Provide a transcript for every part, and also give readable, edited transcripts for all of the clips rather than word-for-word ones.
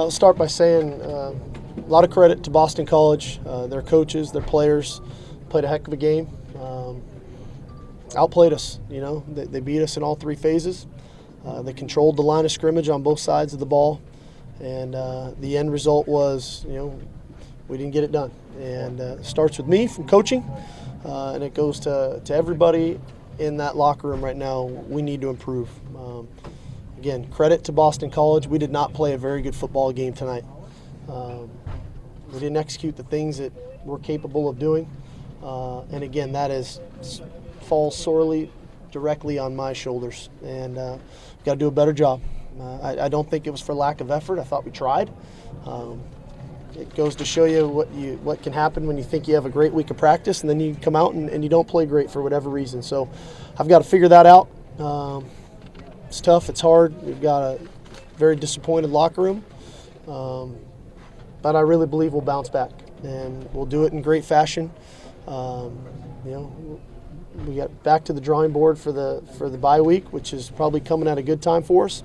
I'll start by saying a lot of credit to Boston College, their coaches, their players, played a heck of a game. Outplayed us, they beat us in all three phases. They controlled the line of scrimmage on both sides of the ball, and the end result was, we didn't get it done. And it starts with me from coaching, and it goes to everybody in that locker room right now. We need to improve. Again, credit to Boston College. We did not play a very good football game tonight. We didn't execute the things that we're capable of doing. And again, falls sorely directly on my shoulders. And we've got to do a better job. I don't think it was for lack of effort. I thought we tried. It goes to show you what can happen when you think you have a great week of practice and then you come out and you don't play great for whatever reason. So I've got to figure that out. It's tough. It's hard. We've got a very disappointed locker room. But I really believe we'll bounce back, and we'll do it in great fashion. We got back to the drawing board for the bye week, which is probably coming at a good time for us.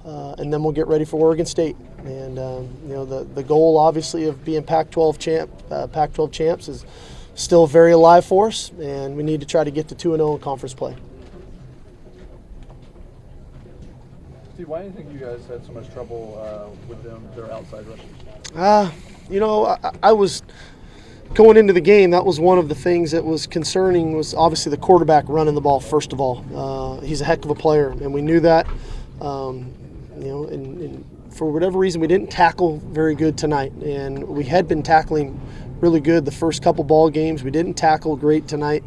And then we'll get ready for Oregon State. And the goal, obviously, of being Pac-12 champs is still very alive for us, and we need to try to get to 2-0 in conference play. Steve, why do you think you guys had so much trouble with their outside rushers? I was going into the game. That was one of the things that was concerning. Was obviously the quarterback running the ball. First of all, he's a heck of a player, and we knew that. And for whatever reason, we didn't tackle very good tonight, and we had been tackling really good the first couple ball games. We didn't tackle great tonight.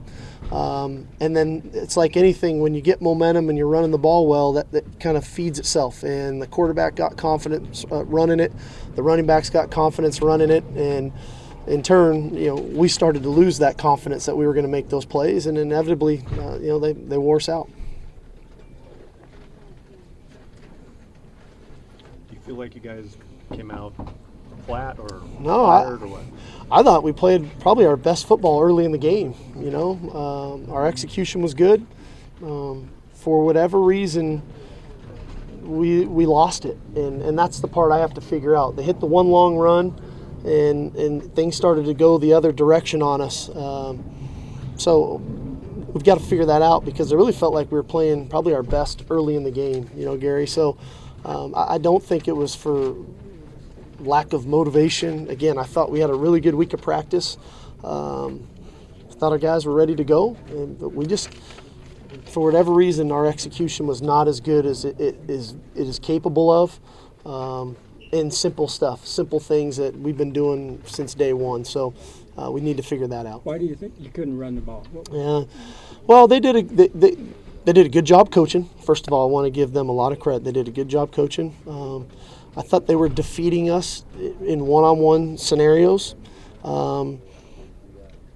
And then it's like anything, when you get momentum and you're running the ball well, that kind of feeds itself. And the quarterback got confidence running it. The running backs got confidence running it. And in turn, we started to lose that confidence that we were going to make those plays. And inevitably, they wore us out. Do you feel like you guys came out flat or no, tired or what? I thought we played probably our best football early in the game. Our execution was good. For whatever reason, we lost it, and that's the part I have to figure out. They hit the one long run, and things started to go the other direction on us. So we've got to figure that out, because I really felt like we were playing probably our best early in the game, Gary. So I don't think it was for lack of motivation. Again, I thought we had a really good week of practice. I thought our guys were ready to go, but we just, for whatever reason, our execution was not as good as it is capable of. In simple stuff, simple things that we've been doing since day one. So we need to figure that out. Why do you think you couldn't run the ball? Yeah, well, they did a good job coaching. First of all, I want to give them a lot of credit. They did a good job coaching. I thought they were defeating us in one-on-one scenarios. And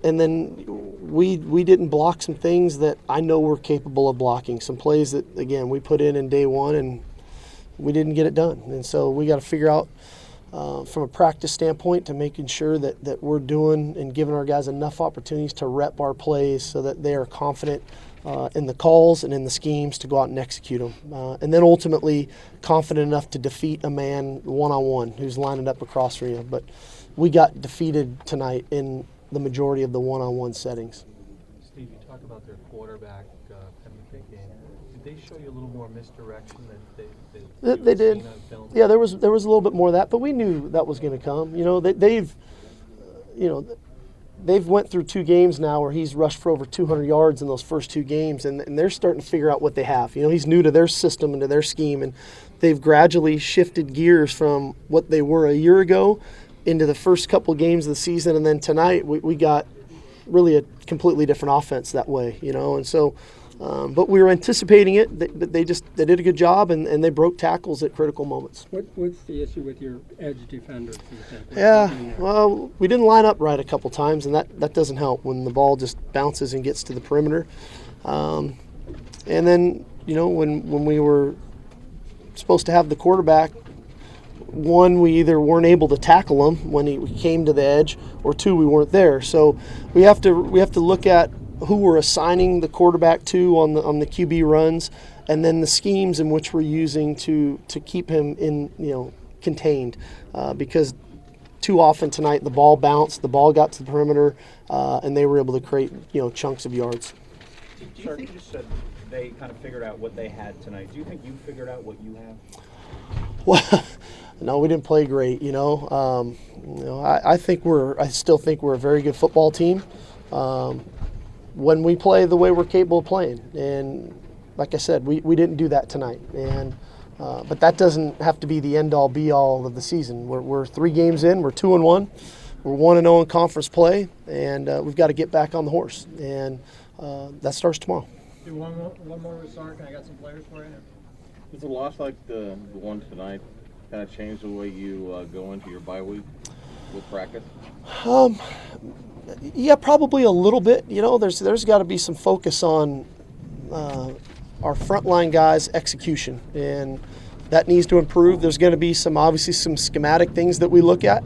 then we didn't block some things that I know we're capable of blocking. Some plays that, again, we put in day one, and we didn't get it done. And so we got to figure out from a practice standpoint to making sure that we're doing and giving our guys enough opportunities to rep our plays so that they are confident in the calls and in the schemes to go out and execute them. And then ultimately confident enough to defeat a man one-on-one who's lining up across from you. But we got defeated tonight in the majority of the one-on-one settings. Steve, you talk about their quarterback having a big game. Did they show you a little more misdirection that they did? Yeah, there was a little bit more of that, but we knew that was going to come. They've went through 2 games now where he's rushed for over 200 yards in those first 2 games, and they're starting to figure out what they have. He's new to their system and to their scheme, and they've gradually shifted gears from what they were a year ago into the first couple of games of the season, and then tonight we got really a completely different offense that way, and so but we were anticipating it. They did a good job, and they broke tackles at critical moments. What's the issue with your edge defenders? Yeah, well, we didn't line up right a couple times, and that doesn't help when the ball just bounces and gets to the perimeter. And then, when we were supposed to have the quarterback, one, we either weren't able to tackle him when he came to the edge, or 2, we weren't there. So we have to look at who we're assigning the quarterback to on the QB runs, and then the schemes in which we're using to keep him in contained because too often tonight the ball bounced, the ball got to the perimeter, and they were able to create chunks of yards. Do you think you just said they kind of figured out what they had tonight? Do you think you figured out what you have? Well, no, we didn't play great. I still think we're a very good football team when we play the way we're capable of playing. And like I said, we didn't do that tonight. And but that doesn't have to be the end-all, be-all of the season. We're 3 games in. We're 2-1. We're 1-0 in conference play, and we've got to get back on the horse. And that starts tomorrow. Do one more with Sark, and I got some players for you. Does a loss like the one tonight kind of change the way you go into your bye week with practice? Yeah, probably a little bit. There's got to be some focus on our frontline guys' execution, and that needs to improve. There's going to be obviously some schematic things that we look at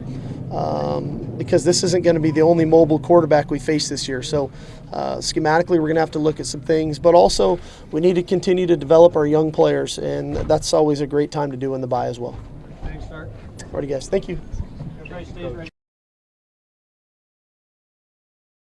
because this isn't going to be the only mobile quarterback we face this year. So schematically, we're going to have to look at some things, but also we need to continue to develop our young players, and that's always a great time to do in the bye as well. Thanks, Sark. All righty, guys. Thank you. Everybody stays ready.